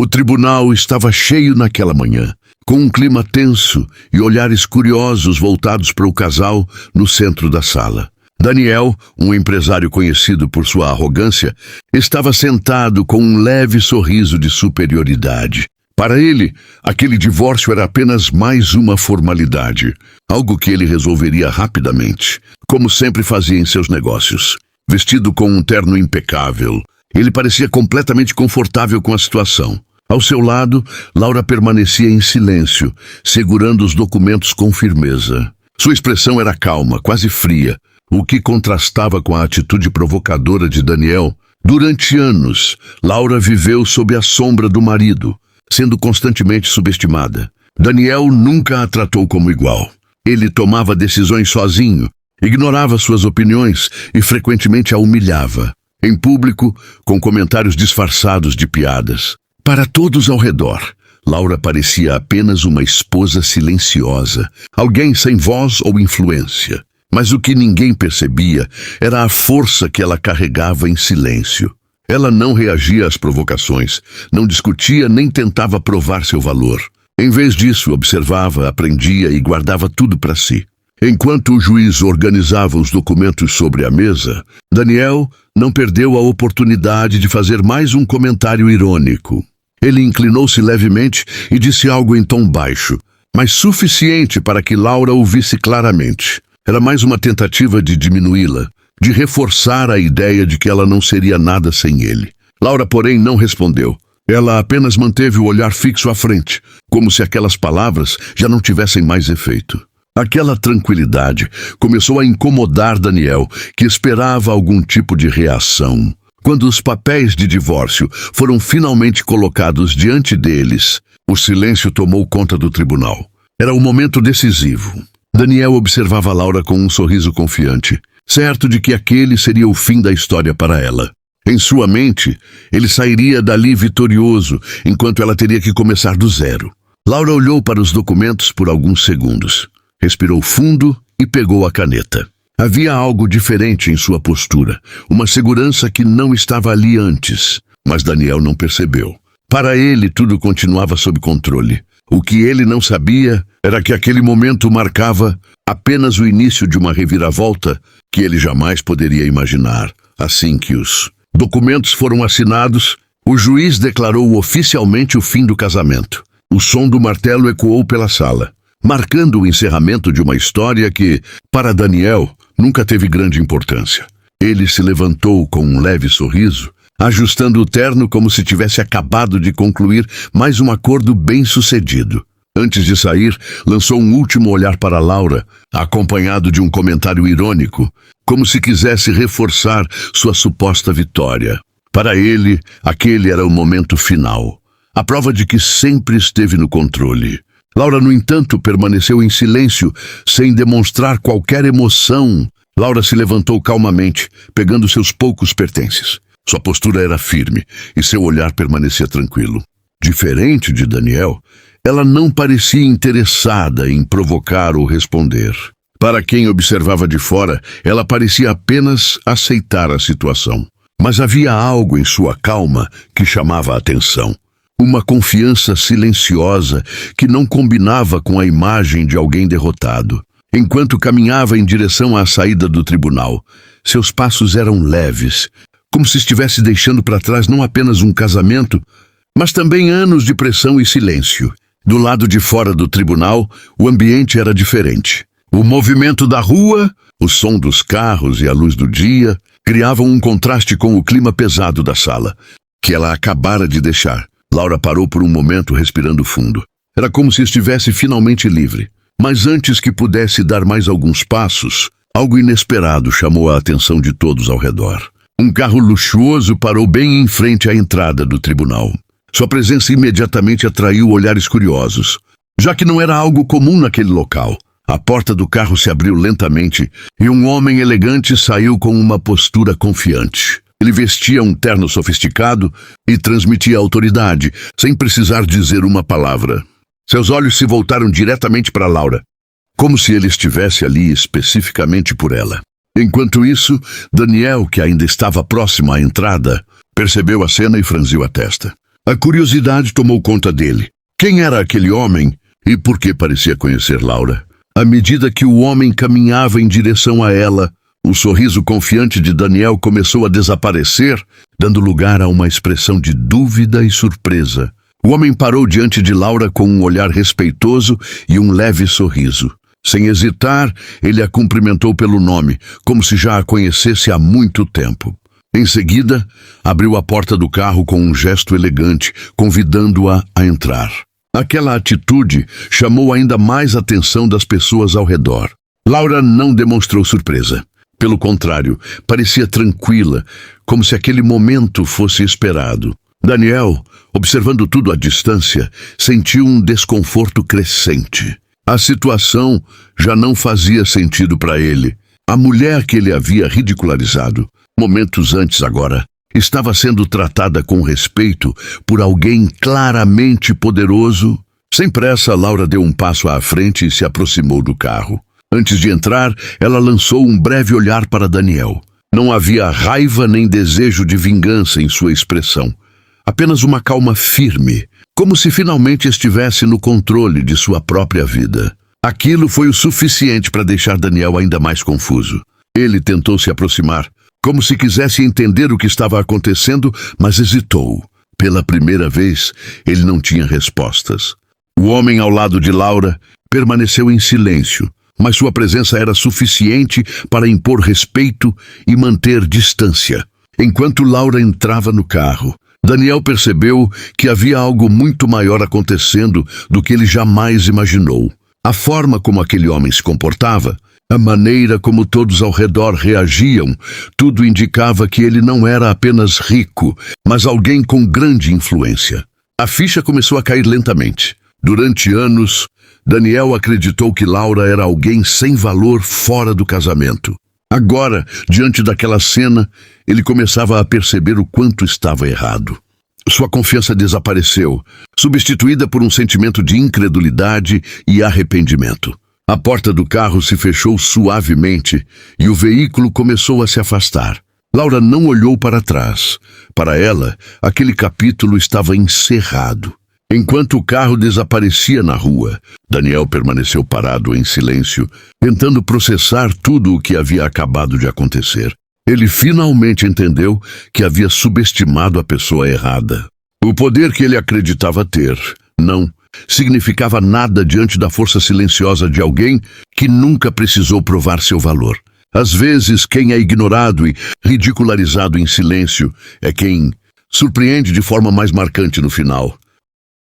O tribunal estava cheio naquela manhã, com um clima tenso e olhares curiosos voltados para o casal no centro da sala. Daniel, um empresário conhecido por sua arrogância, estava sentado com um leve sorriso de superioridade. Para ele, aquele divórcio era apenas mais uma formalidade, algo que ele resolveria rapidamente, como sempre fazia em seus negócios. Vestido com um terno impecável, ele parecia completamente confortável com a situação. Ao seu lado, Laura permanecia em silêncio, segurando os documentos com firmeza. Sua expressão era calma, quase fria, o que contrastava com a atitude provocadora de Daniel. Durante anos, Laura viveu sob a sombra do marido, sendo constantemente subestimada. Daniel nunca a tratou como igual. Ele tomava decisões sozinho, ignorava suas opiniões e frequentemente a humilhava, em público, com comentários disfarçados de piadas. Para todos ao redor, Laura parecia apenas uma esposa silenciosa, alguém sem voz ou influência. Mas o que ninguém percebia era a força que ela carregava em silêncio. Ela não reagia às provocações, não discutia nem tentava provar seu valor. Em vez disso, observava, aprendia e guardava tudo para si. Enquanto o juiz organizava os documentos sobre a mesa, Daniel não perdeu a oportunidade de fazer mais um comentário irônico. Ele inclinou-se levemente e disse algo em tom baixo, mas suficiente para que Laura ouvisse claramente. Era mais uma tentativa de diminuí-la, de reforçar a ideia de que ela não seria nada sem ele. Laura, porém, não respondeu. Ela apenas manteve o olhar fixo à frente, como se aquelas palavras já não tivessem mais efeito. Aquela tranquilidade começou a incomodar Daniel, que esperava algum tipo de reação. Quando os papéis de divórcio foram finalmente colocados diante deles, o silêncio tomou conta do tribunal. Era um momento decisivo. Daniel observava Laura com um sorriso confiante, certo de que aquele seria o fim da história para ela. Em sua mente, ele sairia dali vitorioso, enquanto ela teria que começar do zero. Laura olhou para os documentos por alguns segundos, respirou fundo e pegou a caneta. Havia algo diferente em sua postura, uma segurança que não estava ali antes, mas Daniel não percebeu. Para ele, tudo continuava sob controle. O que ele não sabia era que aquele momento marcava apenas o início de uma reviravolta que ele jamais poderia imaginar. Assim que os documentos foram assinados, o juiz declarou oficialmente o fim do casamento. O som do martelo ecoou pela sala, marcando o encerramento de uma história que, para Daniel, nunca teve grande importância. Ele se levantou com um leve sorriso, ajustando o terno como se tivesse acabado de concluir mais um acordo bem-sucedido. Antes de sair, lançou um último olhar para Laura, acompanhado de um comentário irônico, como se quisesse reforçar sua suposta vitória. Para ele, aquele era o momento final, a prova de que sempre esteve no controle. Laura, no entanto, permaneceu em silêncio, sem demonstrar qualquer emoção. Laura se levantou calmamente, pegando seus poucos pertences. Sua postura era firme e seu olhar permanecia tranquilo. Diferente de Daniel, ela não parecia interessada em provocar ou responder. Para quem observava de fora, ela parecia apenas aceitar a situação. Mas havia algo em sua calma que chamava a atenção. Uma confiança silenciosa que não combinava com a imagem de alguém derrotado. Enquanto caminhava em direção à saída do tribunal, seus passos eram leves, como se estivesse deixando para trás não apenas um casamento, mas também anos de pressão e silêncio. Do lado de fora do tribunal, o ambiente era diferente. O movimento da rua, o som dos carros e a luz do dia criavam um contraste com o clima pesado da sala, que ela acabara de deixar. Laura parou por um momento, respirando fundo. Era como se estivesse finalmente livre. Mas antes que pudesse dar mais alguns passos, algo inesperado chamou a atenção de todos ao redor. Um carro luxuoso parou bem em frente à entrada do tribunal. Sua presença imediatamente atraiu olhares curiosos, já que não era algo comum naquele local. A porta do carro se abriu lentamente e um homem elegante saiu com uma postura confiante. Ele vestia um terno sofisticado e transmitia autoridade, sem precisar dizer uma palavra. Seus olhos se voltaram diretamente para Laura, como se ele estivesse ali especificamente por ela. Enquanto isso, Daniel, que ainda estava próximo à entrada, percebeu a cena e franziu a testa. A curiosidade tomou conta dele. Quem era aquele homem e por que parecia conhecer Laura? À medida que o homem caminhava em direção a ela, o sorriso confiante de Daniel começou a desaparecer, dando lugar a uma expressão de dúvida e surpresa. O homem parou diante de Laura com um olhar respeitoso e um leve sorriso. Sem hesitar, ele a cumprimentou pelo nome, como se já a conhecesse há muito tempo. Em seguida, abriu a porta do carro com um gesto elegante, convidando-a a entrar. Aquela atitude chamou ainda mais a atenção das pessoas ao redor. Laura não demonstrou surpresa. Pelo contrário, parecia tranquila, como se aquele momento fosse esperado. Daniel, observando tudo à distância, sentiu um desconforto crescente. A situação já não fazia sentido para ele. A mulher que ele havia ridicularizado, momentos antes agora, estava sendo tratada com respeito por alguém claramente poderoso. Sem pressa, Laura deu um passo à frente e se aproximou do carro. Antes de entrar, ela lançou um breve olhar para Daniel. Não havia raiva nem desejo de vingança em sua expressão. Apenas uma calma firme, como se finalmente estivesse no controle de sua própria vida. Aquilo foi o suficiente para deixar Daniel ainda mais confuso. Ele tentou se aproximar, como se quisesse entender o que estava acontecendo, mas hesitou. Pela primeira vez, ele não tinha respostas. O homem ao lado de Laura permaneceu em silêncio, mas sua presença era suficiente para impor respeito e manter distância. Enquanto Laura entrava no carro, Daniel percebeu que havia algo muito maior acontecendo do que ele jamais imaginou. A forma como aquele homem se comportava, a maneira como todos ao redor reagiam, tudo indicava que ele não era apenas rico, mas alguém com grande influência. A ficha começou a cair lentamente. Durante anos, Daniel acreditou que Laura era alguém sem valor fora do casamento. Agora, diante daquela cena, ele começava a perceber o quanto estava errado. Sua confiança desapareceu, substituída por um sentimento de incredulidade e arrependimento. A porta do carro se fechou suavemente e o veículo começou a se afastar. Laura não olhou para trás. Para ela, aquele capítulo estava encerrado. Enquanto o carro desaparecia na rua, Daniel permaneceu parado em silêncio, tentando processar tudo o que havia acabado de acontecer. Ele finalmente entendeu que havia subestimado a pessoa errada. O poder que ele acreditava ter, não significava nada diante da força silenciosa de alguém que nunca precisou provar seu valor. Às vezes, quem é ignorado e ridicularizado em silêncio é quem surpreende de forma mais marcante no final.